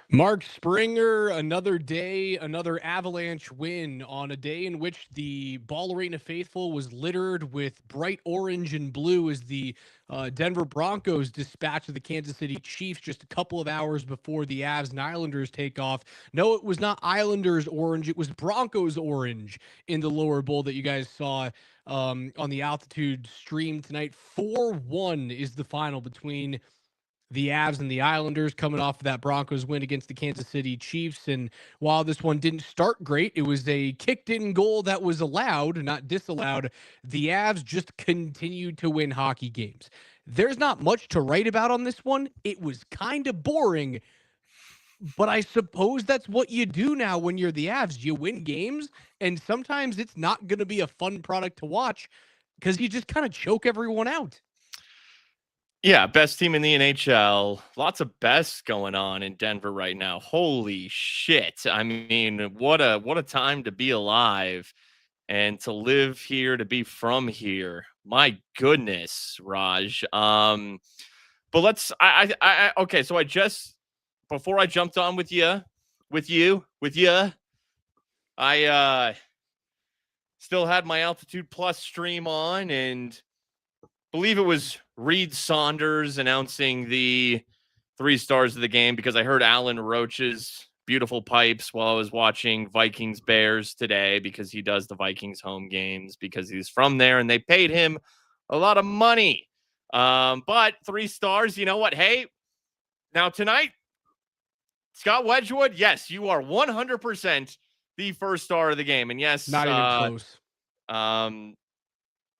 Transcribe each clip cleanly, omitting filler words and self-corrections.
Mark Springer, another day, another Avalanche win on a day in which the Ball Arena faithful was littered with bright orange and blue as the Denver Broncos dispatched the Kansas City Chiefs just a couple of hours before the Avs and Islanders take off. No, it was not Islanders orange, it was Broncos orange in the lower bowl that you guys saw on the altitude stream tonight. 4-1 is the final between the Avs and the Islanders, coming off of that Broncos win against the Kansas City Chiefs. And while this one didn't start great, it was a kicked in goal that was allowed, not disallowed. The Avs just continued to win hockey games. There's not much to write about on this one. It was kind of boring, but I suppose that's what you do now when you're the Avs. You win games, and sometimes it's not going to be a fun product to watch because you just kind of choke everyone out. Yeah, best team in the NHL. Lots of bests going on in Denver right now. Holy shit. I mean, what a time to be alive and to live here, to be from here. My goodness, Raj. But let's okay, so I just before I jumped on with you, I still had my Altitude Plus stream on, and believe it was Reed Saunders announcing the 3 stars of the game, because I heard Alan Roach's beautiful pipes while I was watching Vikings Bears today, because he does the Vikings home games because he's from there and they paid him a lot of money. But 3 stars, you know what? Hey, now tonight, Scott Wedgwood, yes, you are 100% the first star of the game. And yes, Not even close.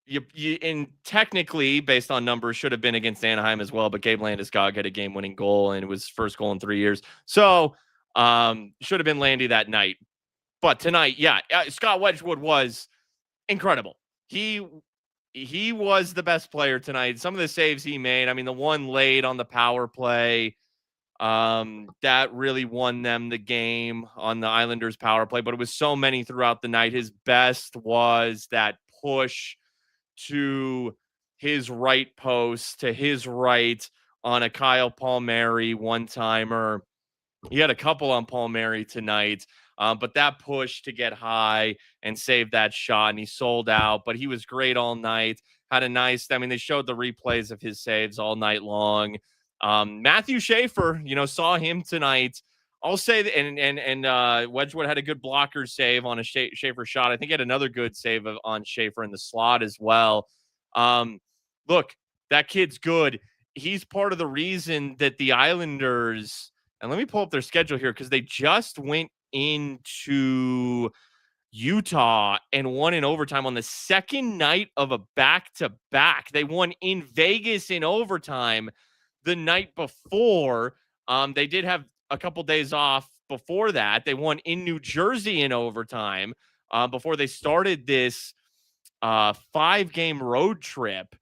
You and technically, based on numbers, should have been against Anaheim as well, but Gabe Landeskog had a game-winning goal, and it was first goal in 3 years. So, should have been Landy that night. But tonight, yeah, Scott Wedgwood was incredible. He was the best player tonight. Some of the saves he made, I mean, the one late on the power play, that really won them the game on the Islanders power play, but it was so many throughout the night. His best was that push to his right post, to his right on a Kyle Palmieri one-timer. He had a couple on Palmieri tonight, but that push to get high and save that shot, and he sold out, but he was great all night. Had a nice, I mean, they showed the replays of his saves all night long. Matthew Schaefer, saw him tonight. I'll say that, and Wedgwood had a good blocker save on a Schaefer shot. I think he had another good save on Schaefer in the slot as well. Look, that kid's good. He's part of the reason that the Islanders, and let me pull up their schedule here, because they just went into Utah and won in overtime on the second night of a back-to-back. They won in Vegas in overtime the night before. They did have a couple days off before that. They won in New Jersey in overtime before they started this 5-game road trip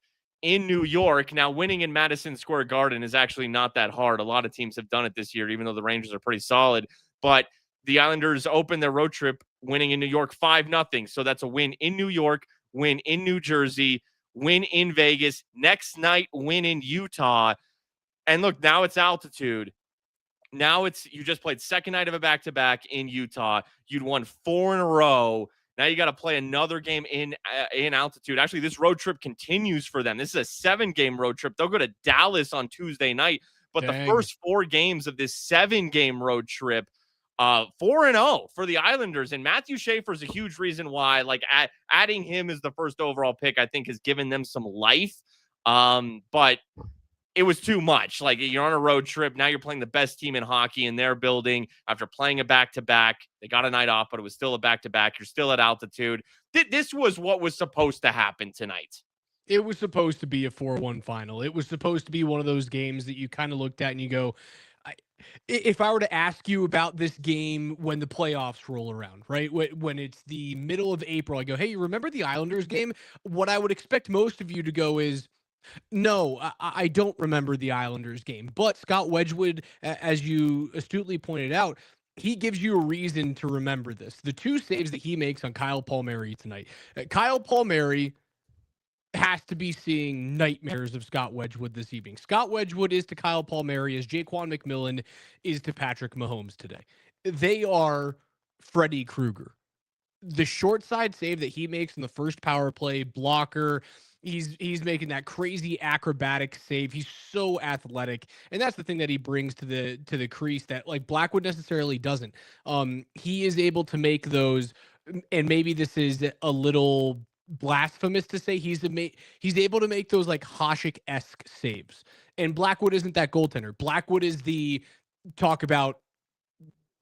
in New York. Now, winning in Madison Square Garden is actually not that hard. A lot of teams have done it this year, even though the Rangers are pretty solid. But the Islanders opened their road trip winning in New York 5-0. So that's a win in New York, win in New Jersey, win in Vegas. Next night, win in Utah. And look, now it's altitude. Now you just played second night of a back-to-back in Utah. You'd won 4 in a row. Now you got to play another game in altitude. Actually, this road trip continues for them. This is a 7-game road trip. They'll go to Dallas on Tuesday night. But the first 4 games of this 7-game road trip, 4-0 for the Islanders. And Matthew Schaefer is a huge reason why. Like, adding him as the first overall pick, I think, has given them some life. But it was too much. Like, you're on a road trip. Now you're playing the best team in hockey in their building after playing a back-to-back. They got a night off, but it was still a back-to-back. You're still at altitude. This was what was supposed to happen tonight. It was supposed to be a 4-1 final. It was supposed to be one of those games that you kind of looked at and you go, if I were to ask you about this game when the playoffs roll around, right? When it's the middle of April, I go, hey, you remember the Islanders game? What I would expect most of you to go is, no, I don't remember the Islanders game. But Scott Wedgwood, as you astutely pointed out, he gives you a reason to remember this. The 2 saves that he makes on Kyle Palmieri tonight. Kyle Palmieri has to be seeing nightmares of Scott Wedgwood this evening. Scott Wedgwood is to Kyle Palmieri as Jaquan McMillan is to Patrick Mahomes today. They are Freddy Krueger. The short side save that he makes in the first power play blocker, he's making that crazy acrobatic save. He's so athletic, and that's the thing that he brings to the crease that like Blackwood necessarily doesn't. He is able to make those, and maybe this is a little blasphemous to say he's able to make those like Hasek-esque saves. And Blackwood isn't that goaltender. Blackwood is the talk about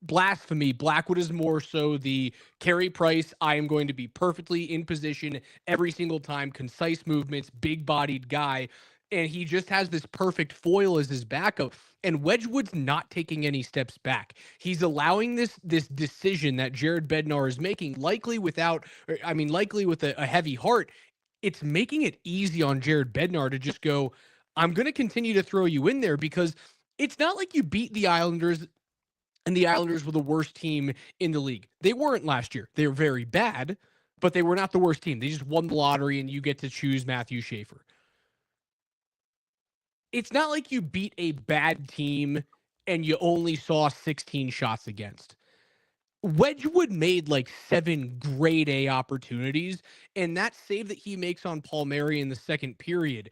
blasphemy. Blackwood is more so the Carey Price. I am going to be perfectly in position every single time, concise movements, big bodied guy. And he just has this perfect foil as his backup. And Wedgwood's not taking any steps back. He's allowing this decision that Jared Bednar is making, likely with a heavy heart. It's making it easy on Jared Bednar to just go, I'm going to continue to throw you in there because it's not like you beat the Islanders and the Islanders were the worst team in the league. They weren't last year. They were very bad, but they were not the worst team. They just won the lottery and you get to choose Matthew Schaefer. It's not like you beat a bad team and you only saw 16 shots against. Wedgwood made like 7 grade A opportunities, and that save that he makes on Palmieri in the second period,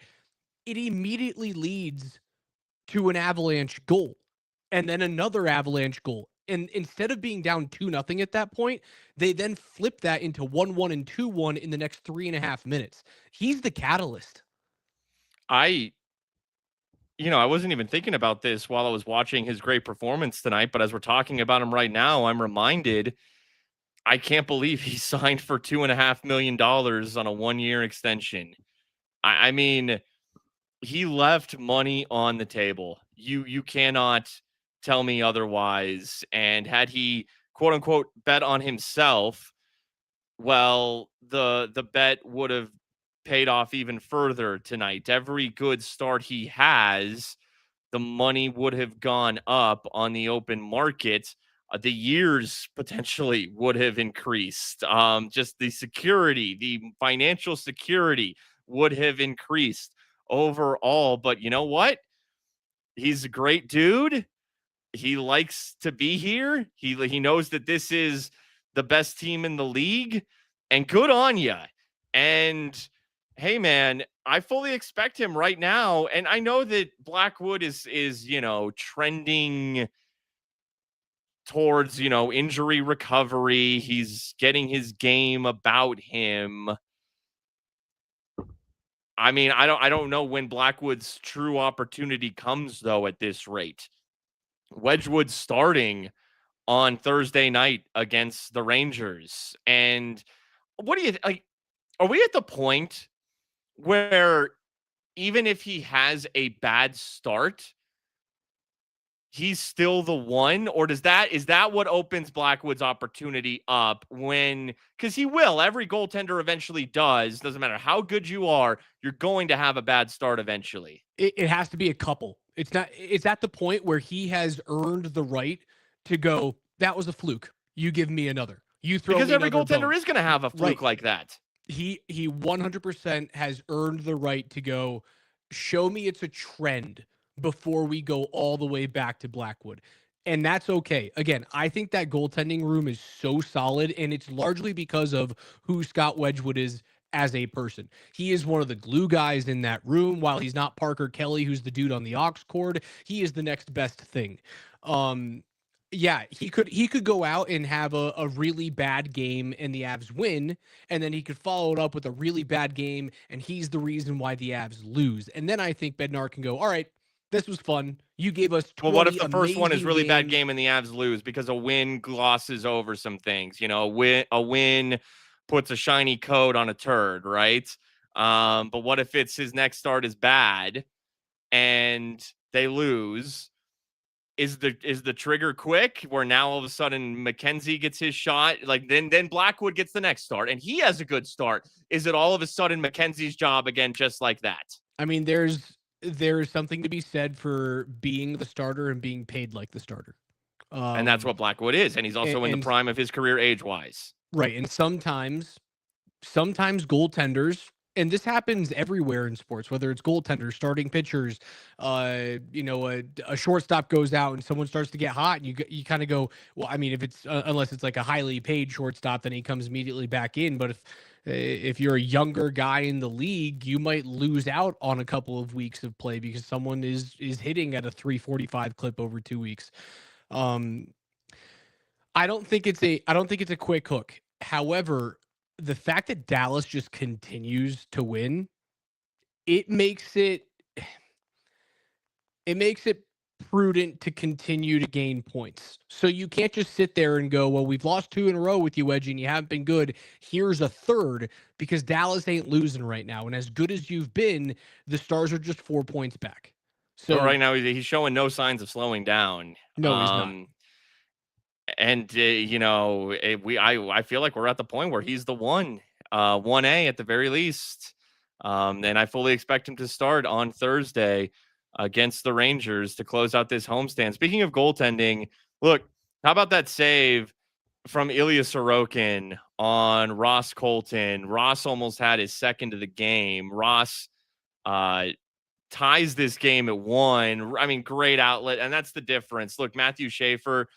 it immediately leads to an Avalanche goal and then another Avalanche goal. And instead of being down 2-0 at that point, they then flip that into 1-1 and 2-1 in the next 3.5 minutes. He's the catalyst. I wasn't even thinking about this while I was watching his great performance tonight, but as we're talking about him right now, I'm reminded I can't believe he signed for $2.5 million on a 1-year extension. I mean, he left money on the table. You cannot tell me otherwise. And had he quote unquote bet on himself, well, the bet would have paid off even further tonight. Every good start he has, the money would have gone up on the open market. The years potentially would have increased. Just the security, the financial security would have increased overall. But you know what? He's a great dude. He likes to be here. He knows that this is the best team in the league, and good on you. And hey, man, I fully expect him right now. And I know that Blackwood is trending towards, injury recovery. He's getting his game about him. I mean, I don't know when Blackwood's true opportunity comes though at this rate. Wedgwood starting on Thursday night against the Rangers. And what do you like? Are we at the point where even if he has a bad start, he's still the one? Or is that what opens Blackwood's opportunity up because he will, every goaltender eventually doesn't matter how good you are, you're going to have a bad start eventually. It has to be a couple. It's at the point where he has earned the right to go, that was a fluke. You give me another. You throw because me every goaltender bone. is going to have a fluke like that. He 100% has earned the right to go, show me it's a trend before we go all the way back to Blackwood. And that's okay. Again, I think that goaltending room is so solid, and it's largely because of who Scott Wedgwood is as a person. He is one of the glue guys in that room. While he's not Parker Kelly, who's the dude on the aux cord, he is the next best thing. Yeah, he could go out and have a really bad game and the Avs win, and then he could follow it up with a really bad game, and he's the reason why the Avs lose. And then I think Bednar can go, all right, this was fun. You gave us 20 Well, what if the first one is really games. bad game and the Avs lose because a win glosses over some things? A win puts a shiny coat on a turd, right? But what if his next start is bad and they lose? Is the trigger quick where now all of a sudden McKenzie gets his shot? Like then Blackwood gets the next start and he has a good start. Is it all of a sudden McKenzie's job again, just like that? I mean, there's something to be said for being the starter and being paid like the starter. And that's what Blackwood is. And he's also in the prime of his career age-wise. Right. And sometimes goaltenders And this happens everywhere in sports, whether it's goaltenders, starting pitchers, a shortstop goes out and someone starts to get hot, and you kind of go, well, I mean, if it's unless it's like a highly paid shortstop, then he comes immediately back in. But if you're a younger guy in the league, you might lose out on a couple of weeks of play because someone is hitting at a 345 clip over 2 weeks. Um, I don't think it's a quick hook. However, the fact that Dallas just continues to win, it makes it it makes it prudent to continue to gain points. So you can't just sit there and go, well, we've lost 2 in a row with you, Edgy, and you haven't been good. Here's a third, because Dallas ain't losing right now. And as good as you've been, the Stars are just 4 points back. But So right now he's showing no signs of slowing down. no, he's not. And I feel like we're at the point where he's the 1A at the very least. And I fully expect him to start on Thursday against the Rangers to close out this homestand. Speaking of goaltending, look, how about that save from Ilya Sorokin on Ross Colton? Ross almost had his second of the game. Ross ties this game at 1. I mean, great outlet, and that's the difference. Look, Matthew Schaefer,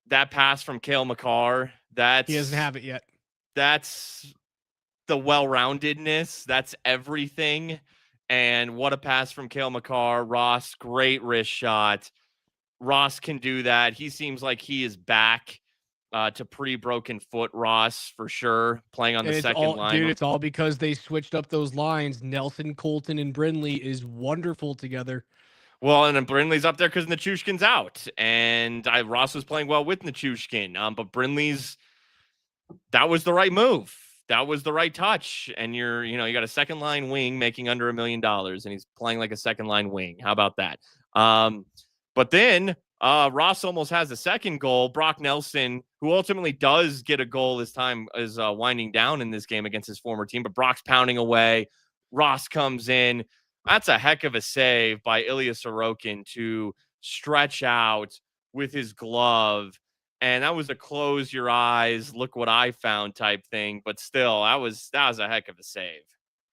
that pass from Cale Makar, He doesn't have it yet. That's the well-roundedness. That's everything. And what a pass from Cale Makar. Ross, great wrist shot. Ross can do that. He seems like he is back to pre-broken foot Ross for sure, playing on the second line. Dude, it's all because they switched up those lines. Nelson, Colton, and Brindley is wonderful together. Well, and then Brindley's up there because Nichushkin's out, and Ross was playing well with Nichushkin. But Brindley's, that was the right move. That was the right touch. And you got a second line wing making under $1 million, and he's playing like a second line wing. How about that? But then Ross almost has a second goal. Brock Nelson, who ultimately does get a goal as time is winding down in this game against his former team, but Brock's pounding away. Ross comes in. That's a heck of a save by Ilya Sorokin to stretch out with his glove. And that was a close your eyes, look what I found type thing. But still, that was a heck of a save.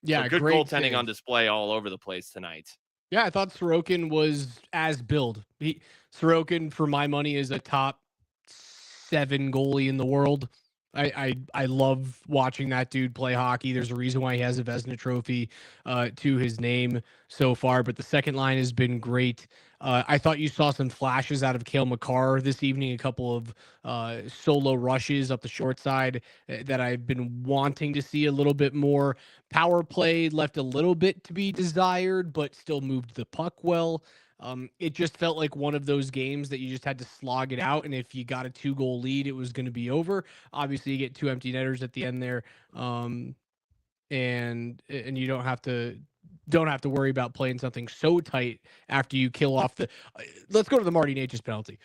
Yeah, so good great goaltending save on display all over the place tonight. Yeah, I thought Sorokin was as billed. Sorokin, for my money, is a top 7 goalie in the world. I love watching that dude play hockey. There's a reason why he has a Vezina trophy to his name so far, but the second line has been great. I thought you saw some flashes out of Cale Makar this evening, a couple of solo rushes up the short side that I've been wanting to see a little bit more. Power play left a little bit to be desired, but still moved the puck well. It just felt like one of those games that you just had to slog it out, and if you got a 2-goal lead, it was going to be over. Obviously, you get 2 empty netters at the end there, and you don't have to worry about playing something so tight after you kill off the. Let's go to the Marty Necas penalty.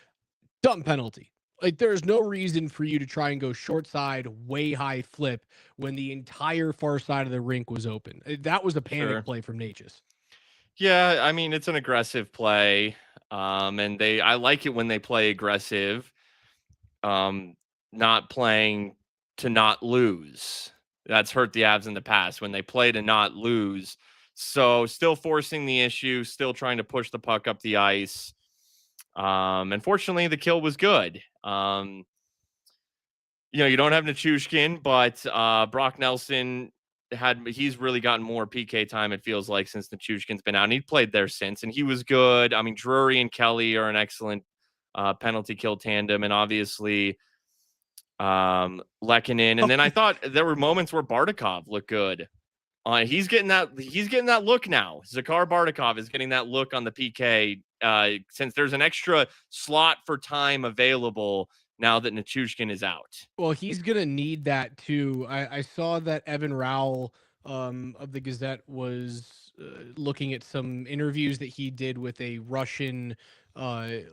Dumb penalty. Like, there's no reason for you to try and go short side, way high flip when the entire far side of the rink was open. That was a panic play from Necas. Yeah, I mean, it's an aggressive play. And I like it when they play aggressive, not playing to not lose. That's hurt the Avs in the past when they play to not lose. So still forcing the issue, still trying to push the puck up the ice. And fortunately, the kill was good. You don't have Nichushkin, but Brock Nelson he's really gotten more PK time, it feels like, since Nichushkin's been out, and he played there since, and he was good. I mean, Drury and Kelly are an excellent penalty kill tandem, and obviously Lehkonen. And then I thought there were moments where Bardakov looked good. He's getting that look now. Zakhar Bardakov is getting that look on the PK since there's an extra slot for time available now that Nichushkin is out. Well, he's going to need that too. I saw that Evan Rowell of the Gazette was looking at some interviews that he did with a Russian I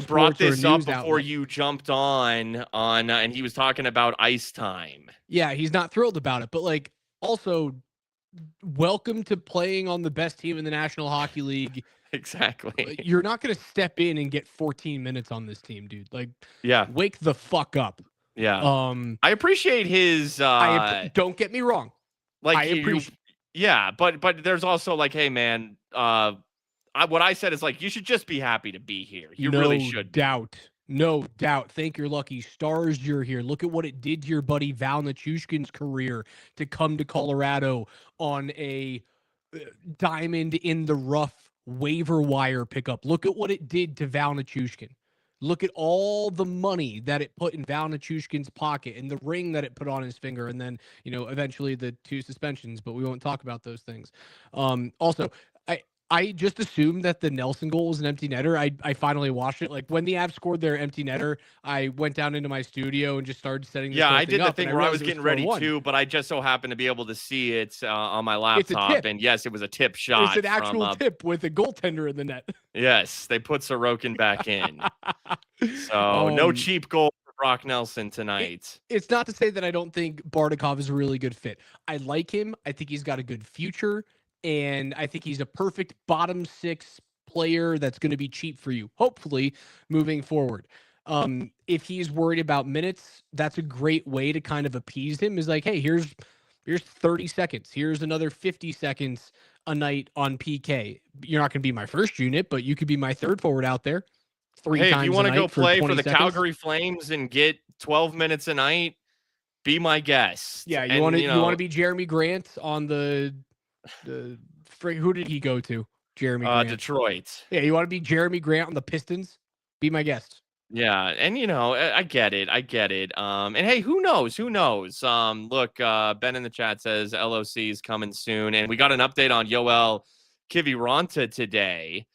brought this up before you jumped on and he was talking about ice time. Yeah, he's not thrilled about it, but like, also, welcome to playing on the best team in the National Hockey League. Exactly. You're not going to step in and get 14 minutes on this team, dude. Like, yeah, wake the fuck up. Yeah. I appreciate his. Don't get me wrong. Like I you, appreciate. yeah, but there's also like, hey man, what I said is like you should just be happy to be here. You really No should be. doubt. No doubt. Thank your lucky stars you're here. Look at what it did to your buddy Val Nichushkin's career to come to Colorado on a diamond in the rough waiver wire pickup. Look at what it did to Val Nichushkin. Look at all the money that it put in Val Nichushkin's pocket and the ring that it put on his finger, and then eventually the 2 suspensions. But we won't talk about those things. Also, I just assumed that the Nelson goal was an empty netter. I finally watched it. Like when the Avs scored their empty netter, I went down into my studio and just started setting this Yeah, whole I thing did the up. And thing I where I realized was it was getting ready 4-1. too, but I just so happened to be able to see it on my It's a laptop. tip. And yes, it was a tip It's shot an from actual tip with a goaltender in the net. yes, they put Sorokin back in. So no um, cheap goal for Brock Nelson it, tonight. it's not to say that I don't think Bardakov is a really good fit. I like him. I think he's got a good future, and I think he's a perfect bottom 6 player that's going to be cheap for you, hopefully, moving forward. If he's worried about minutes, that's a great way to kind of appease him. Is like, hey, here's 30 seconds. Here's another 50 seconds a night on PK. You're not going to be my first unit, but you could be my third forward out there 3 Hey, if you times a want to go night for play for 20 the seconds. Calgary Flames and get 12 minutes a night, be my guest. Yeah, you And want to be Jeremy Grant on the who did he go to? Jeremy Grant. Detroit. Yeah, you want to be Jeremy Grant on the Pistons? Be my guest. Yeah, and I get it. I get it. And hey, who knows? Who knows? Look, Ben in the chat says LOC is coming soon, and we got an update on Yoel Kiviranta today.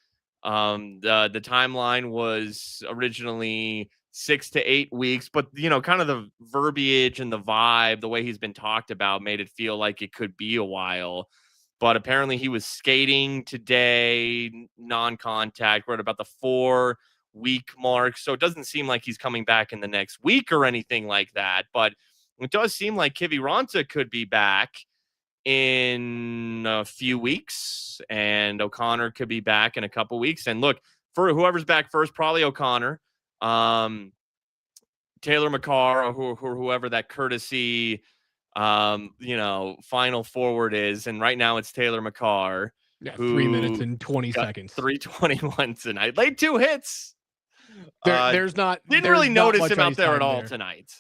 The timeline was originally 6 to 8 weeks, but kind of the verbiage and the vibe, the way he's been talked about, made it feel like it could be a while. But apparently, he was skating today, non-contact. We're at about the 4-week mark, so it doesn't seem like he's coming back in the next week or anything like that. But it does seem like Kiviranta could be back in a few weeks, and O'Connor could be back in a couple weeks. And look, for whoever's back first, probably O'Connor, Taylor Makar, or whoever that courtesy, final forward is. And right now it's Taylor Makar. Yeah, 3 minutes and 20 got seconds. 3:21 tonight. Laid 2 hits. There's not. Didn't there's really not notice much him out ice there at time all there. tonight.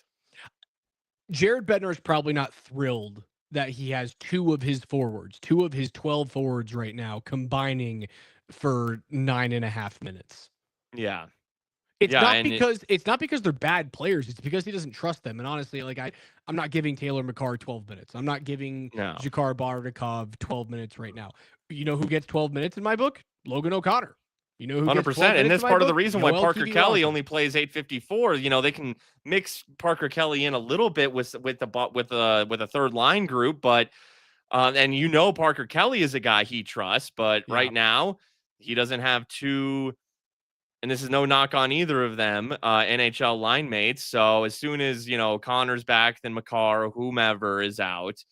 Jared Bednar is probably not thrilled that he has 2 of his forwards, 2 of his 12 forwards right now, combining for 9.5 minutes. Yeah. It's not because they're bad players. It's because he doesn't trust them. And honestly, like I'm not giving Taylor Makar 12 minutes. I'm not giving Jakar Bardakov 12 minutes right now. You know who gets 12 minutes in my book? Logan O'Connor. You know who 100%. Gets 12 minutes and that's part of the reason why Parker Kelly only plays 854. They can mix Parker Kelly in a little bit with a third line group, but and Parker Kelly is a guy he trusts, but right now he doesn't have 2. And this is no knock on either of them, NHL line mates. So as soon as, Connor's back, then Makar or whomever is out.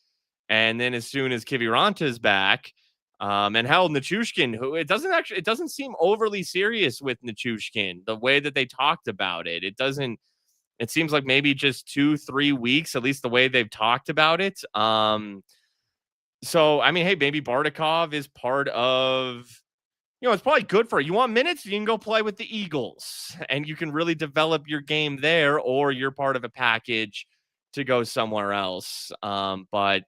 And then as soon as Kiviranta is back, and hell, Nichushkin, who it doesn't seem overly serious with Nichushkin, the way that they talked about it. It seems like maybe just 2-3 weeks, at least the way they've talked about it. So, I mean, hey, maybe Bardakov is part of, it's probably good for you. You want minutes? You can go play with the Eagles and you can really develop your game there, or you're part of a package to go somewhere else. But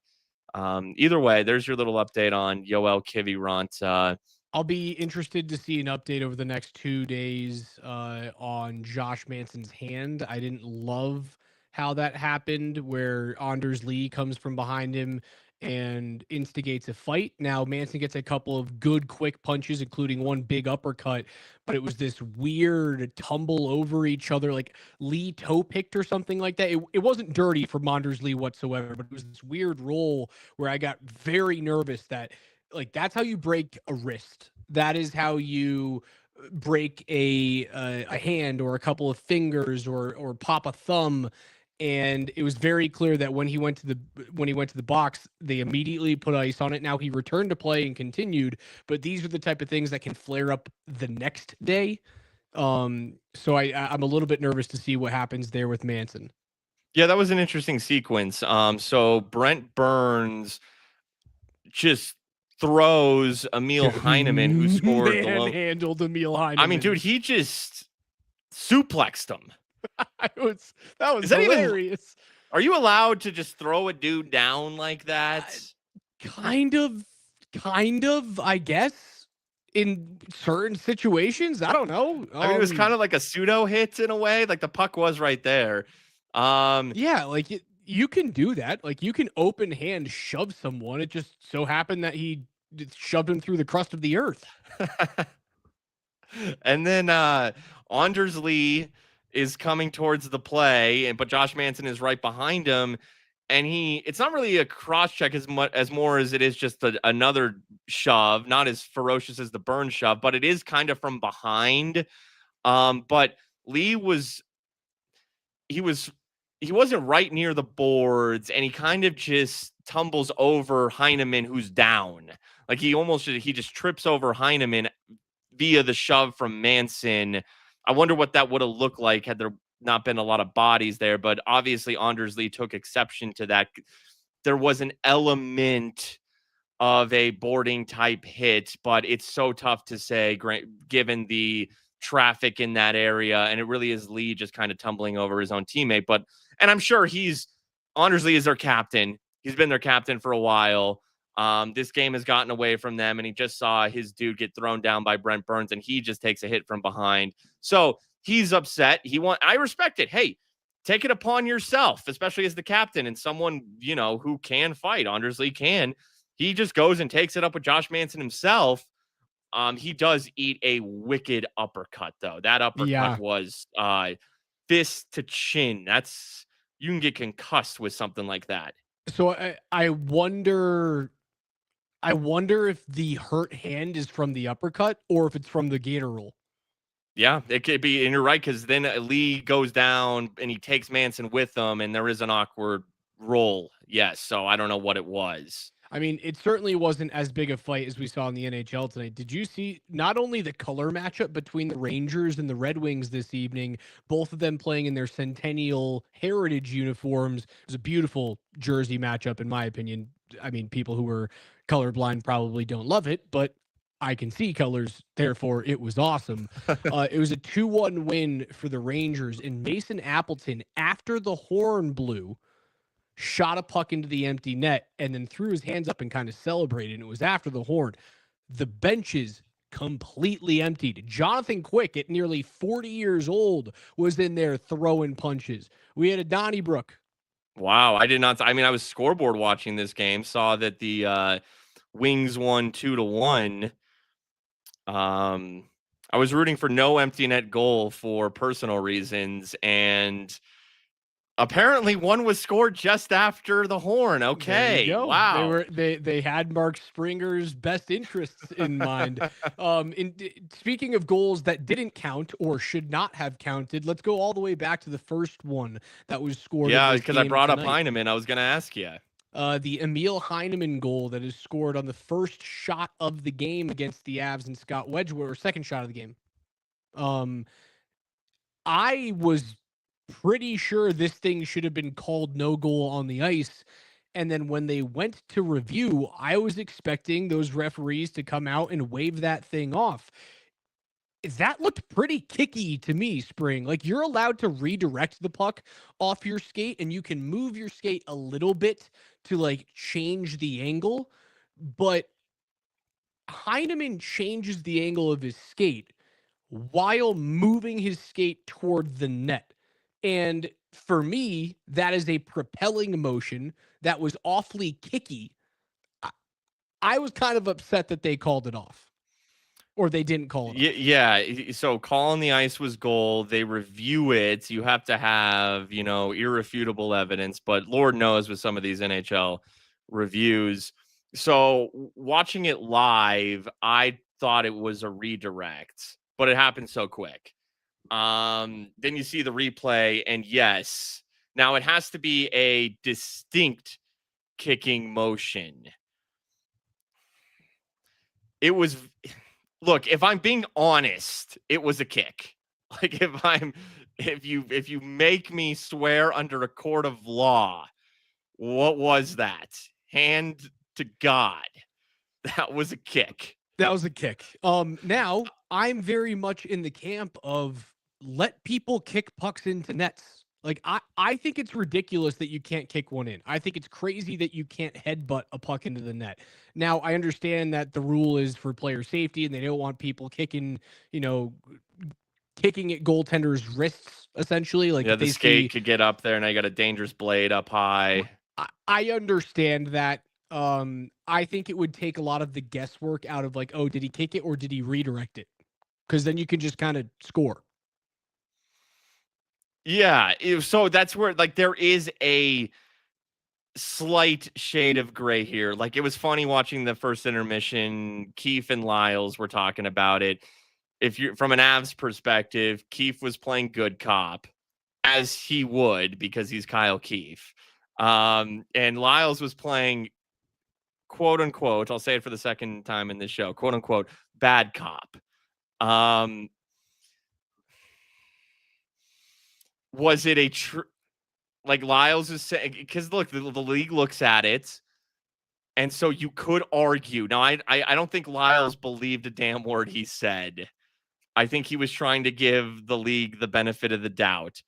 either way, there's your little update on Yoel Kiviranta. I'll be interested to see an update over the next 2 days on Josh Manson's hand. I didn't love how that happened, where Anders Lee comes from behind him and instigates a fight. Now, Manson gets a couple of good quick punches, including one big uppercut, but it was this weird tumble over each other, like Lee toe picked or something like that. It wasn't dirty for Anders Lee whatsoever, but it was this weird roll where I got very nervous that, like, that's how you break a wrist. That is how you break a hand or a couple of fingers or pop a thumb. And it was very clear that when he went to the box, they immediately put ice on it. Now he returned to play and continued, but these are the type of things that can flare up the next day. So I'm a little bit nervous to see what happens there with Manson. Yeah, that was an interesting sequence. So Brent Burns, just throws Emil Heineman, who scored the lone. Manhandled Emil Heineman. I mean, dude, he just suplexed him. that was Is that hilarious. Are you allowed to just throw a dude down like that? Kind of, I guess. In certain situations, I don't know. I mean, it was kind of like a pseudo hit in a way. Like the puck was right there. Yeah, like you can do that. Like you can open hand shove someone. It just so happened that he shoved him through the crust of the earth. And then Anders Lee is coming towards the play, but Josh Manson is right behind him. And it's not really a cross check as more as it is just another shove, not as ferocious as the burn shove, but it is kind of from behind. But Lee he wasn't right near the boards, and he kind of just tumbles over Heineman, who's down. Like he just trips over Heineman via the shove from Manson. I wonder what that would have looked like had there not been a lot of bodies there, but obviously Anders Lee took exception to that. There was an element of a boarding type hit, but it's so tough to say given the traffic in that area. And it really is Lee just kind of tumbling over his own teammate. And I'm sure Anders Lee is their captain. He's been their captain for a while. This game has gotten away from them, and he just saw his dude get thrown down by Brent Burns, and he just takes a hit from behind. So he's upset. I respect it. Hey, take it upon yourself, especially as the captain and someone, who can fight. Anders Lee can. He just goes and takes it up with Josh Manson himself. He does eat a wicked uppercut, though. That uppercut was fist to chin. You can get concussed with something like that. So I wonder if the hurt hand is from the uppercut or if it's from the gator roll. Yeah, it could be. And you're right, because then Lee goes down and he takes Manson with him, and there is an awkward roll. Yes. So I don't know what it was. I mean, it certainly wasn't as big a fight as we saw in the NHL tonight. Did you see not only the color matchup between the Rangers and the Red Wings this evening, both of them playing in their Centennial Heritage uniforms? It was a beautiful jersey matchup, in my opinion. I mean, people who are colorblind probably don't love it, but I can see colors, therefore it was awesome. It was a 2-1 win for the Rangers, and Mason Appleton, after the horn blew, shot a puck into the empty net and then threw his hands up and kind of celebrated. And it was after the horn. The benches completely emptied. Jonathan Quick, at nearly 40 years old, was in there throwing punches. We had a Donnybrook. Wow. I did not. I mean, I was scoreboard watching this game, saw that the Wings won 2-1. I was rooting for no empty net goal for personal reasons, and apparently one was scored just after the horn. Okay. Wow. They had Mark Springer's best interests in mind. Speaking of goals that didn't count or should not have counted, let's go all the way back to the first one that was scored. Yeah, because I brought up Heineman. I was going to ask you. The Emil Heineman goal that is scored on the first shot of the game against the Avs and Scott Wedgwood, or second shot of the game. I was pretty sure this thing should have been called no goal on the ice. And then when they went to review, I was expecting those referees to come out and wave that thing off. That looked pretty kicky to me, Spring. Like, you're allowed to redirect the puck off your skate, and you can move your skate a little bit to, like, change the angle. But Heineman changes the angle of his skate while moving his skate toward the net. And for me, that is a propelling motion that was awfully kicky. I was kind of upset that they called it off. Or they didn't call it off. Yeah. So call on the ice was goal. They review it. You have to have, irrefutable evidence. But Lord knows with some of these NHL reviews. So watching it live, I thought it was a redirect, but it happened so quick. Then you see the replay, and yes, now it has to be a distinct kicking motion. It was, look, if I'm being honest, it was a kick. Like if you make me swear under a court of law, what was that? Hand to God. That was a kick. That was a kick. Now I'm very much in the camp of let people kick pucks into nets. Like I think it's ridiculous that you can't kick one in. I think it's crazy that you can't headbutt a puck into the net. Now I understand that the rule is for player safety and they don't want people kicking, you know, kicking at goaltenders' wrists essentially. Like Yeah, if the they skate see, could get up there. Now you got a dangerous blade up high. I understand that. I think it would take a lot of the guesswork out of like, oh, did he kick it or did he redirect it? Because then you can just kind of score. Yeah, so that's where like there is a slight shade of gray here. Like it was funny watching the first intermission. Keefe and Lyles were talking about it. If you're from an Avs perspective, Keefe was playing good cop, as he would because he's Kyle Keefe. And Lyles was playing quote unquote, I'll say it for the second time in this show, quote unquote, bad cop. Um, was it a like Lyles is saying, because look, the league looks at it, and so you could argue. Now, I don't think Lyles believed a damn word he said. I think he was trying to give the league the benefit of the doubt.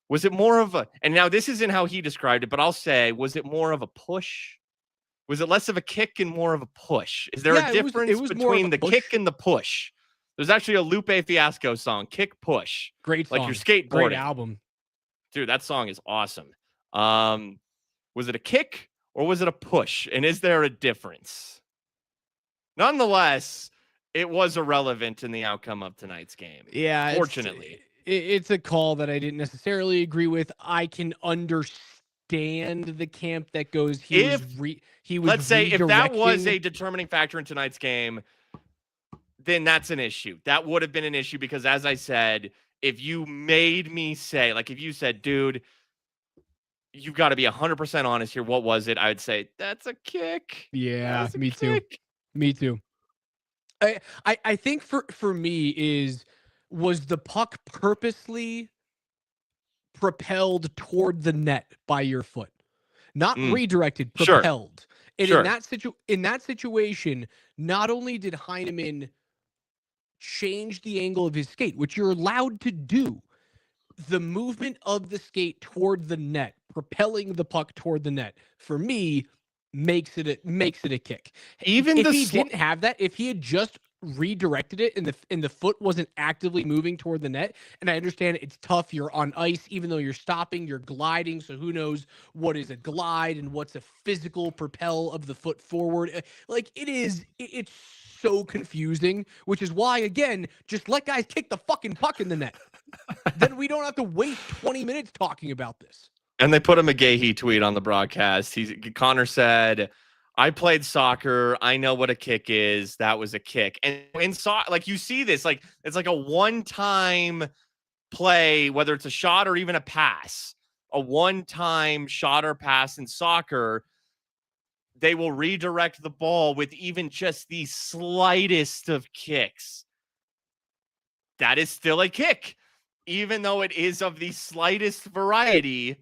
Was it more of a, and now this isn't how he described it, but I'll say, was it more of a push? Was it less of a kick and more of a push? Is there a difference it was more of between a the push. kick and the push? There's actually a Lupe Fiasco song, Kick Push. Great song. Like you're skateboarding. Great album. Dude, that song is awesome. Was it a kick or was it a push? And is there a difference? Nonetheless, it was irrelevant in the outcome of tonight's game. Yeah. Fortunately. It's a call that I didn't necessarily agree with. I can understand the camp that goes, he was let's say if that was a redirecting. determining factor in tonight's game, then that's an issue. That would have been an issue because, as I said, if you made me say, like if you said, dude, you've got to be 100% honest here. What was it? I would say, that's a kick. Yeah, That's a me kick. too. Me too. I think for me was the puck purposely propelled toward the net by your foot, not redirected, Sure. propelled. And Sure. in that situation, not only did Heineman change the angle of his skate, which you're allowed to do, the movement of the skate toward the net, propelling the puck toward the net, for me, makes it a kick. Even if he didn't have that, if he had just redirected it and the foot wasn't actively moving toward the net, and I understand it's tough, you're on ice, even though you're stopping, you're gliding, so who knows what is a glide and what's a physical propel of the foot forward. Like it's so confusing, which is why, again, just let guys kick the fucking puck in the net. Then we don't have to wait 20 minutes talking about this. And they put a McGahee tweet on the broadcast. Connor said, I played soccer. I know what a kick is. That was a kick. And in like you see this, like it's like a one-time play, whether it's a shot or even a pass, a one-time shot or pass in soccer, they will redirect the ball with even just the slightest of kicks. That is still a kick. Even though it is of the slightest variety,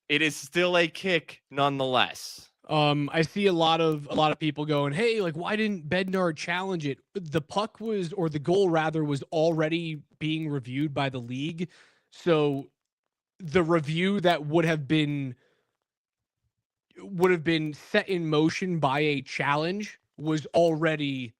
it is still a kick nonetheless. I see a lot of people going, hey, like, why didn't Bednar challenge it? The puck was, or the goal rather, was already being reviewed by the league. So the review that would have been set in motion by a challenge was already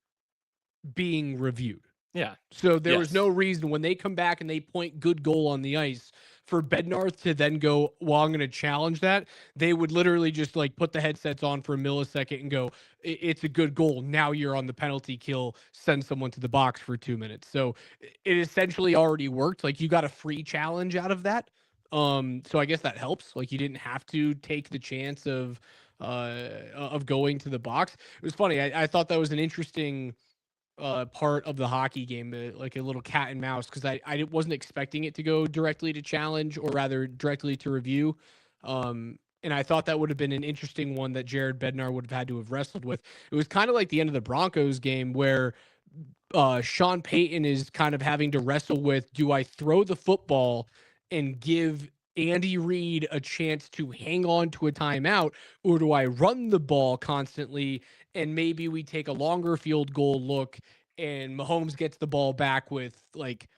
being reviewed. Yeah. So there was no reason when they come back and they point good goal on the ice for Bednar to then go, well, I'm going to challenge that. They would literally just like put the headsets on for a millisecond and go, it's a good goal. Now you're on the penalty kill, send someone to the box for 2 minutes. So it essentially already worked. Like you got a free challenge out of that. So I guess that helps. Like you didn't have to take the chance of going to the box. It was funny. I thought that was an interesting part of the hockey game, like a little cat and mouse, because I wasn't expecting it to go directly to challenge, or rather directly to review. And I thought that would have been an interesting one that Jared Bednar would have had to have wrestled with. It was kind of like the end of the Broncos game where Sean Payton is kind of having to wrestle with, do I throw the football and give Andy Reid a chance to hang on to a timeout, or do I run the ball constantly and maybe we take a longer field goal look and Mahomes gets the ball back with like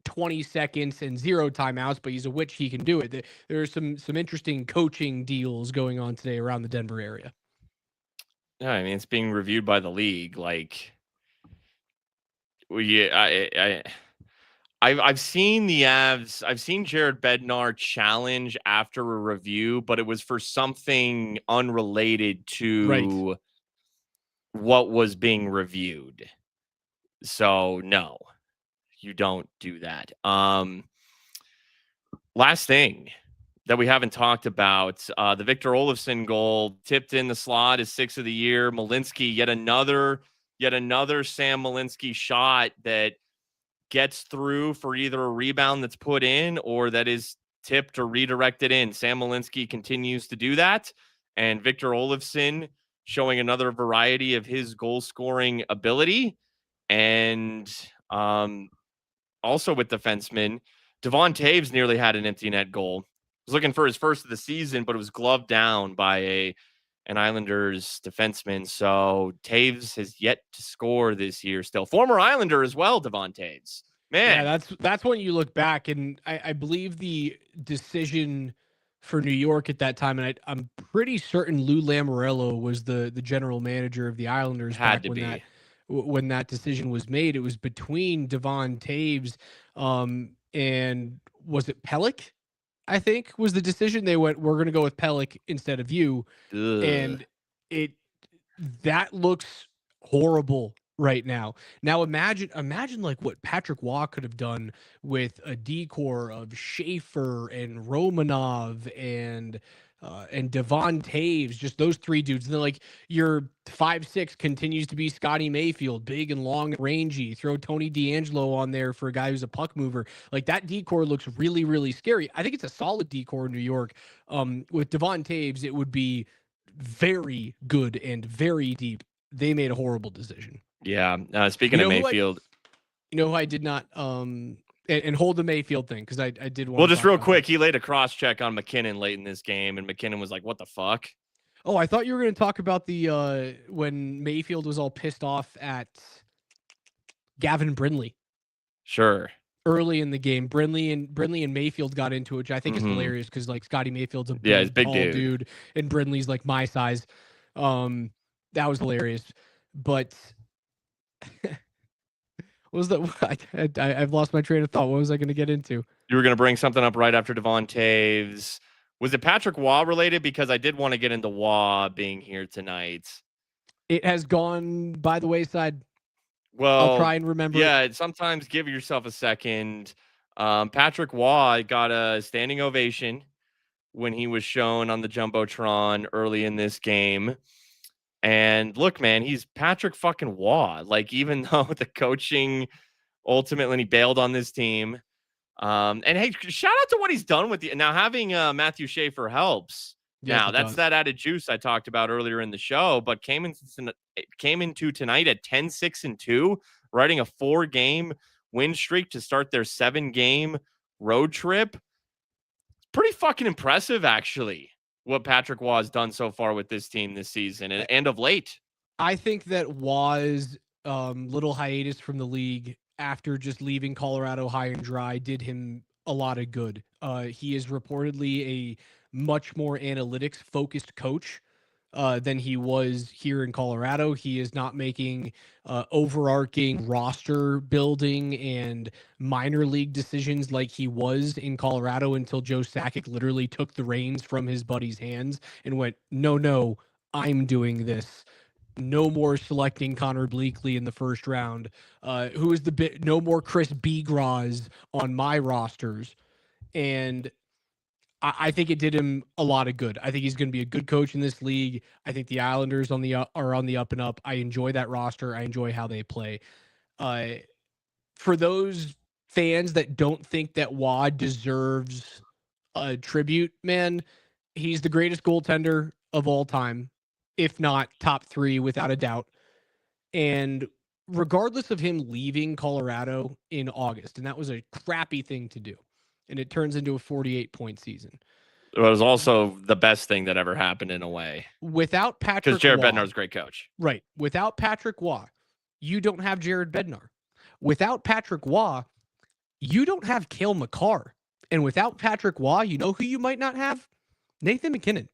20 seconds and zero timeouts, but he's a witch, he can do it. There are some interesting coaching deals going on today around the Denver area. Yeah, I mean, it's being reviewed by the league. Like, we, I've seen the Avs. I've seen Jared Bednar challenge after a review, but it was for something unrelated Right. to what was being reviewed. So no, you don't do that. Last thing that we haven't talked about, the Victor Olofsson goal tipped in the slot is 6th of the year. Malinsky, yet another Sam Malinsky shot that gets through for either a rebound that's put in or that is tipped or redirected in. Sam Malinsky continues to do that. And Victor Olofsson showing another variety of his goal scoring ability. And also with defensemen, Devon Taves nearly had an empty net goal. Was looking for his first of the season, but it was gloved down by an Islanders defenseman. So Taves has yet to score this year still. Former Islander as well, Devon Taves. Yeah, Man, that's when you look back, and I believe the decision for New York at that time, and I'm pretty certain Lou Lamoriello was the general manager of the Islanders had back to be. when that decision was made. It was between Devon Taves, and was it Pellick? I think was the decision. They went, we're going to go with Pellick instead of you, Ugh. and it that looks horrible right now. Now imagine like what Patrick Waugh could have done with a decor of Schaefer and Romanov and Devon Taves, just those three dudes. And then like your 5'6" continues to be Scotty Mayfield, big and long and rangy. Throw Tony D'Angelo on there for a guy who's a puck mover. Like that decor looks really, really scary. I think it's a solid decor in New York. With Devon Taves, it would be very good and very deep. They made a horrible decision. Yeah. You Speaking of know who Mayfield, I did not and hold the Mayfield thing because I did well, want to just talk real about that. quick, he laid a cross check on McKinnon late in this game, and McKinnon was like, "What the fuck?" Oh, I thought you were going to talk about the when Mayfield was all pissed off at Gavin Brindley Sure. early in the game. Brindley and Mayfield got into it, which I think is Mm-hmm. hilarious because like Scotty Mayfield's a Yeah, he's a big, big tall dude. dude, and Brindley's like my size. Um, that was hilarious. But what was that? I've lost my train of thought. What was I going to get into? You were going to bring something up right after Devon Taves. Was it Patrick Waugh related? Because I did want to get into Waugh being here tonight. It has gone by the wayside. I'll Well, try and remember it. yeah, sometimes give yourself a second. Patrick Waugh got a standing ovation when he was shown on the Jumbotron early in this game. And look, man, he's Patrick fucking Waugh. Like, even though the coaching ultimately he bailed on this team. And hey, shout out to what he's done with the now having Matthew Schaefer helps. Yes, Now it that's does. that added juice I talked about earlier in the show, but came into tonight at 10-6-2, riding a 4-game win streak to start their 7-game road trip. It's pretty fucking impressive, actually, what Patrick Waugh has done so far with this team this season and of late. I think that Waugh's little hiatus from the league after just leaving Colorado high and dry did him a lot of good. He is reportedly a much more analytics focused coach than he was here in Colorado. He is not making overarching roster building and minor league decisions like he was in Colorado until Joe Sakic literally took the reins from his buddy's hands and went, no, I'm doing this. No more selecting Connor Bleakley in the first round. Who is the bit? No more Chris Begraz on my rosters. And I think it did him a lot of good. I think he's going to be a good coach in this league. I think the Islanders are on the up and up. I enjoy that roster. I enjoy how they play. Uh, for those fans that don't think that Wad deserves a tribute, man, he's the greatest goaltender of all time, if not top three without a doubt. And regardless of him leaving Colorado in August, and that was a crappy thing to do. and it turns into a 48-point season. It was also the best thing that ever happened in a way Without because Patrick Jared Waugh, Bednar's a great coach. right? Without Patrick Waugh, you don't have Jared Bednar. Without Patrick Waugh, you don't have Cale Makar. And without Patrick Waugh, you know who you might not have? Nathan McKinnon.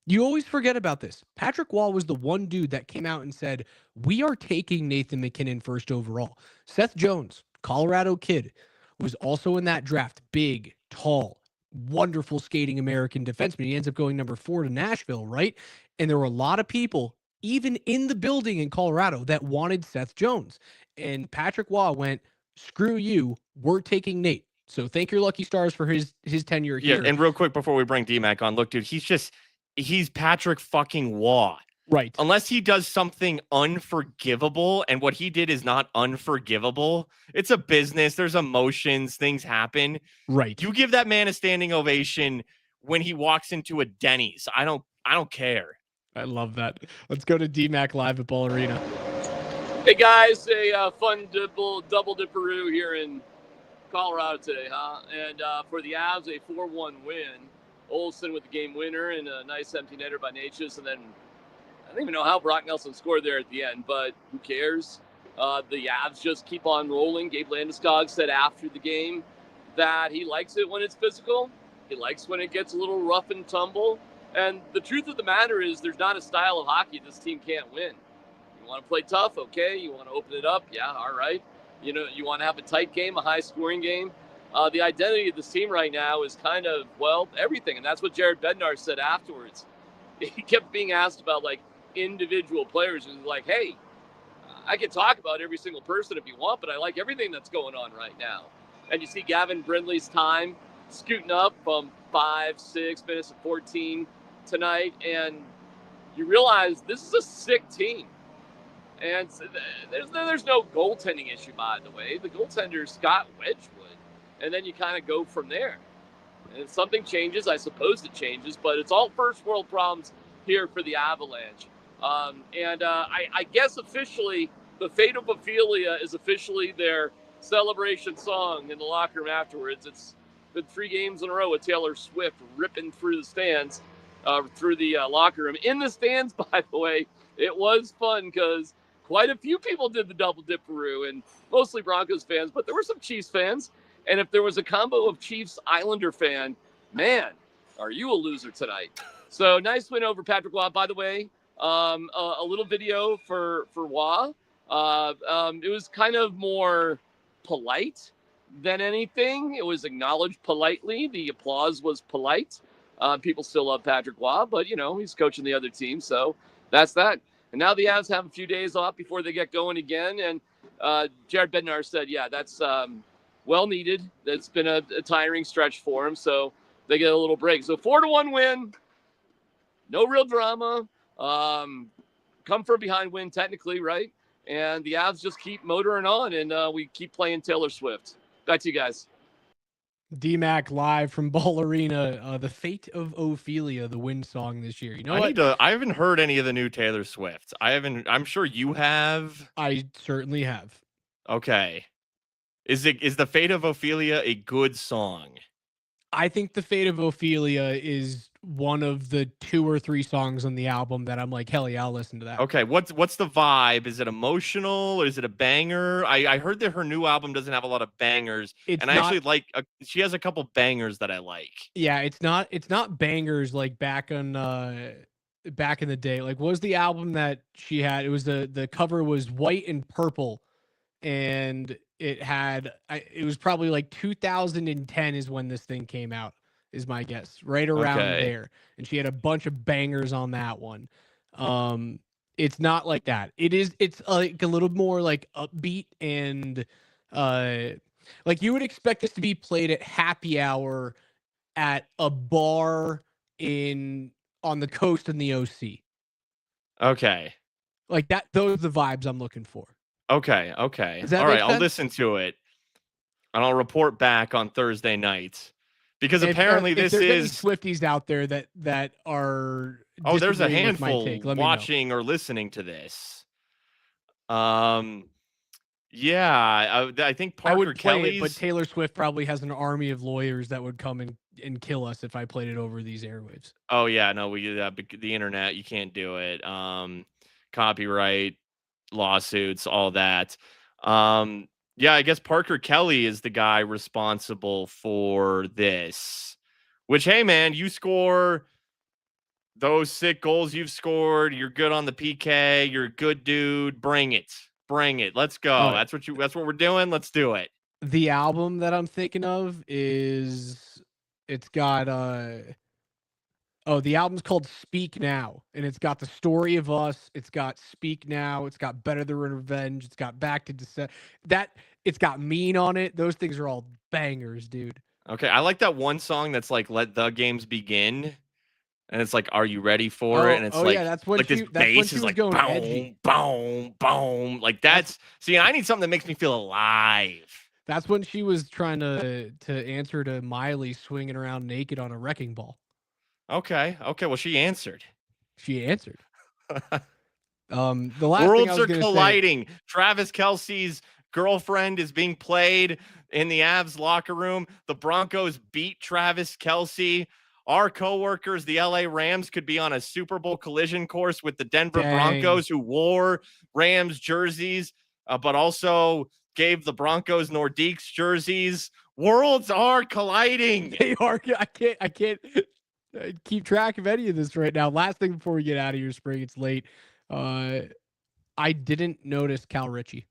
You always forget about this. Patrick Waugh was the one dude that came out and said, we are taking Nathan McKinnon first overall. Seth Jones, Colorado kid, was also in that draft. Big, tall, wonderful skating American defenseman. He ends up going number 4 to Nashville, right? And there were a lot of people, even in the building in Colorado, that wanted Seth Jones. And Patrick Waugh went, screw you, we're taking Nate. So thank your lucky stars for his tenure here. And real quick before we bring DMAC on, look, dude, he's Patrick fucking Waugh. Right. Unless he does something unforgivable, and what he did is not unforgivable. It's a business. There's emotions. Things happen. Right. You give that man a standing ovation when he walks into a Denny's. I don't care. I love that. Let's go to DMAC live at Ball Arena. Hey guys, a fun double dipperoo here in Colorado today, huh? And for the Avs, a 4-1 win. Olsen with the game winner and a nice empty netter by Natchez. And then I don't even know how Brock Nelson scored there at the end, but who cares? The Avs just keep on rolling. Gabe Landeskog said after the game that he likes it when it's physical. He likes when it gets a little rough and tumble. And the truth of the matter is there's not a style of hockey this team can't win. You want to play tough, okay. You want to open it up, yeah, all right. You know, you want to have a tight game, a high-scoring game. The identity of this team right now is kind of, well, everything. And that's what Jared Bednar said afterwards. He kept being asked about, like, individual players. And like, hey, I can talk about every single person if you want, but I like everything that's going on right now. And you see Gavin Brindley's time scooting up from 5-6 minutes to 14 tonight. And you realize this is a sick team. And there's no goaltending issue, by the way. The goaltender is Scott Wedgwood. And then you kind of go from there. And if something changes, I suppose it changes, but it's all first world problems here for the Avalanche. I guess officially, the Fate of Ophelia is officially their celebration song in the locker room afterwards. It's been 3 games in a row with Taylor Swift ripping through the stands, through the locker room. In the stands, by the way, it was fun because quite a few people did the double dipperoo, and mostly Broncos fans, but there were some Chiefs fans. And if there was a combo of Chiefs Islander fan, man, are you a loser tonight? So nice win over Patrick Waugh. By the way, a little video for Waugh. It was kind of more polite than anything. It was acknowledged politely. The applause was polite. People still love Patrick Waugh, but, you know, he's coaching the other team. So that's that. And now the Avs have a few days off before they get going again. And Jared Bednar said, yeah, that's well needed. That's been a tiring stretch for him. So they get a little break. So 4-1 win. No real drama. Come from behind win technically, right? And the Avs just keep motoring on, and we keep playing Taylor Swift. Back to you guys. DMAC live from Ball Arena. The Fate of Ophelia, the win song this year. You know what? I haven't heard any of the new Taylor Swift. I'm sure you have. I certainly have. Okay. Is the Fate of Ophelia a good song? I think the Fate of Ophelia is one of the 2 or 3 songs on the album that I'm like, hell yeah, I'll listen to that. Okay, what's the vibe? Is it emotional or is it a banger? I heard that her new album doesn't have a lot of bangers, I actually like. She has a couple bangers that I like. Yeah, it's not bangers like back in the day. Like, what was the album that she had? It was the cover was white and purple, and it was probably like 2010 is when this thing came out, is my guess, right around there. And she had a bunch of bangers on that one. It's not like that. It's like a little more like upbeat and like you would expect this to be played at happy hour at a bar on the coast in the OC. Okay. Like that, those are the vibes I'm looking for. Okay. All right, I'll listen to it, and I'll report back on Thursday night, because apparently if there's any Swifties out there that are there's a handful take, watching or listening to this. Yeah, I think I Parker would play it, but Kelly's. Taylor Swift probably has an army of lawyers that would come and kill us if I played it over these airwaves. Oh yeah, no, the internet, you can't do it. Copyright lawsuits, all that. Yeah, I guess Parker Kelly is the guy responsible for this. Which, hey man, you score those sick goals you've scored. You're good on the PK. You're a good dude. Bring it. Bring it. Let's go. All right. That's what we're doing. Let's do it. The album that I'm thinking of is it's got the album's called Speak Now, and it's got The Story of Us, it's got Speak Now, it's got Better Than Revenge, it's got Back to Descent. It's got Mean on it. Those things are all bangers, dude. Okay, I like that one song that's like "Let the Games Begin," and it's like, "Are you ready for it?" And it's like, yeah, that's when like this that's when bass she is was like going boom, edgy. boom, boom. Like that's see, I need something that makes me feel alive. That's when she was trying to answer to Miley swinging around naked on a wrecking ball. Okay, well, she answered. She answered. The last thing Worlds I are was gonna colliding. Travis Kelce's girlfriend is being played in the Avs locker room. The Broncos beat Travis Kelce. Our coworkers, the LA Rams, could be on a Super Bowl collision course with the Denver Broncos, who wore Rams jerseys, but also gave the Broncos Nordiques jerseys. Worlds are colliding. They are. I can't keep track of any of this right now. Last thing before we get out of here, Spring. It's late. I didn't notice Cal Ritchie.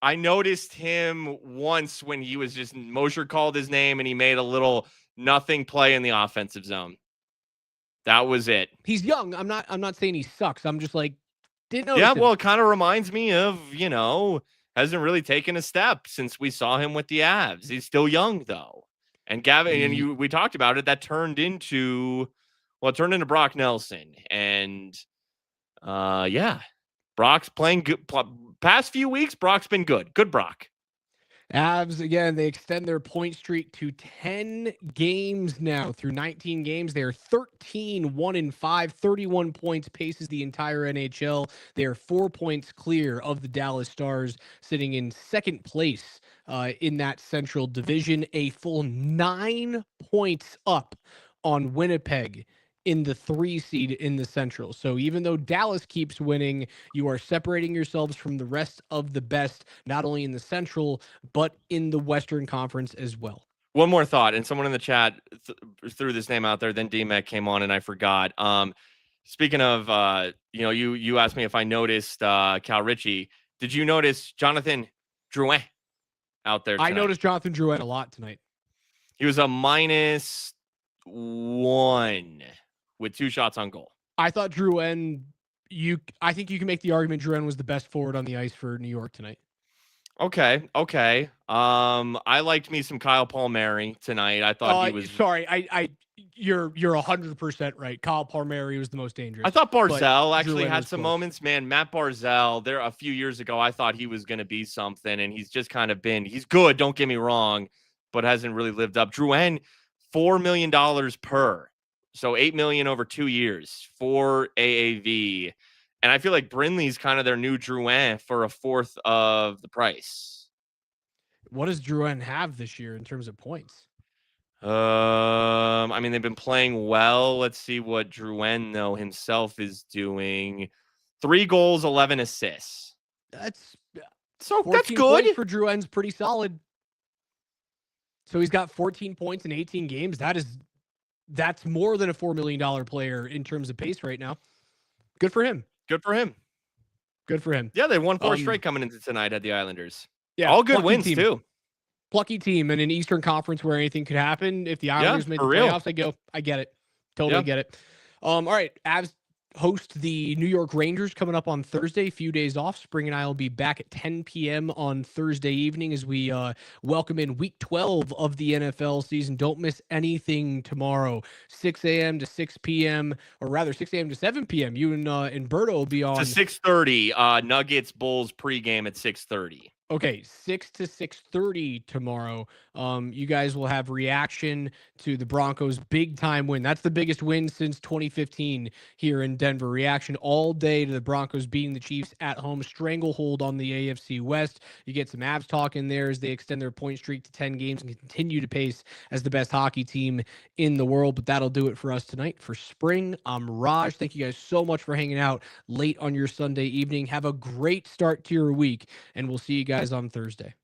I noticed him once when he was just Mosher called his name and he made a little nothing play in the offensive zone. That was it. He's young. I'm not saying he sucks. I'm just like didn't notice. Yeah, him. well, it kind of reminds me of, hasn't really taken a step since we saw him with the Avs. He's still young though. And Gavin and we talked about it. That turned into Brock Nelson. And yeah. Brock's playing good. Past few weeks, Brock's been good. Good Brock. Avs, again, they extend their point streak to 10 games now. Through 19 games, they are 13-1-5, 31 points, paces the entire NHL. They are 4 points clear of the Dallas Stars, sitting in second place in that Central Division, a full 9 points up on Winnipeg in the 3 seed in the Central. So even though Dallas keeps winning, you are separating yourselves from the rest of the best, not only in the Central, but in the Western Conference as well. One more thought, and someone in the chat threw this name out there, then DMAC came on and I forgot. Speaking of, you asked me if I noticed Cal Ritchie. Did you notice Jonathan Drouin out there tonight? I noticed Jonathan Drouin a lot tonight. He was a -1 with 2 shots on goal. I thought Drouin, I think you can make the argument Drouin was the best forward on the ice for New York tonight. Okay. I liked me some Kyle Palmieri tonight. I thought he was. Sorry, you're 100% right. Kyle Palmieri was the most dangerous. I thought Barzal actually Drouin had was some close. moments. Man, Matt Barzal, there a few years ago, I thought he was going to be something, and he's just kind of been. He's good, don't get me wrong, but hasn't really lived up. Drouin, $4 million per. So $8 million over 2 years for AAV. And I feel like Brindley's kind of their new Drouin for a fourth of the price. What does Drouin have this year in terms of points? I mean, they've been playing well. Let's see what Drouin, though, himself is doing. 3 goals, 11 assists. That's good. For Drouin's pretty solid. So he's got 14 points in 18 games. That's more than a $4 million player in terms of pace right now. Good for him. Good for him. Yeah, they won 4 straight coming into tonight at the Islanders. Yeah, all good wins, too. Plucky team in an Eastern Conference where anything could happen. If the Islanders made the playoffs, I get it. Totally get it. All right, Avs host the New York Rangers coming up on Thursday. A few days off. Spring and I will be back at 10 p.m. on Thursday evening as we welcome in Week 12 of the NFL season. Don't miss anything tomorrow. 6 a.m. to 6 p.m. or rather 6 a.m. to 7 p.m. You and Berto will be on. To 6:30. Nuggets Bulls pregame at 6:30. Okay, 6 to 6:30 tomorrow. You guys will have reaction to the Broncos' big time win. That's the biggest win since 2015 here in Denver. Reaction all day to the Broncos beating the Chiefs at home, stranglehold on the AFC West. You get some Abs talk in there as they extend their point streak to 10 games and continue to pace as the best hockey team in the world. But that'll do it for us tonight. For Spring, I'm Raj. Thank you guys so much for hanging out late on your Sunday evening. Have a great start to your week, and we'll see you guys on Thursday.